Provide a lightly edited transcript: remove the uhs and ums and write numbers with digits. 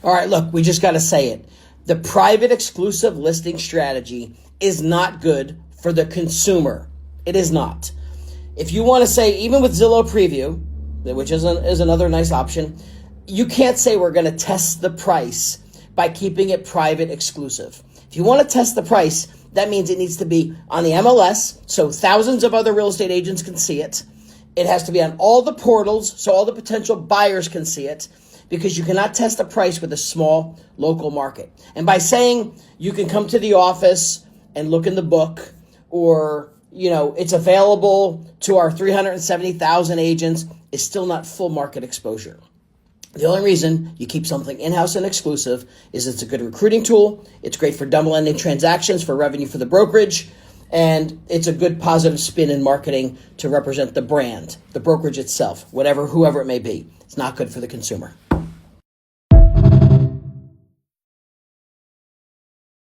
All right, look, we just got to say it. The private exclusive listing strategy is not good for the consumer. It is not. If you want to say, even with Zillow Preview, which is another nice option, you can't say we're going to test the price by keeping it private exclusive. If you want to test the price, that means it needs to be on the MLS, so thousands of other real estate agents can see it. It has to be on all the portals, so all the potential buyers can see it, because you cannot test a price with a small local market. And by saying you can come to the office and look in the book, or it's available to our 370,000 agents, is still not full market exposure. The only reason you keep something in-house and exclusive is it's a good recruiting tool. It's great for double-ending transactions, for revenue for the brokerage, and it's a good positive spin in marketing to represent the brand, the brokerage itself, whoever it may be. It's not good for the consumer.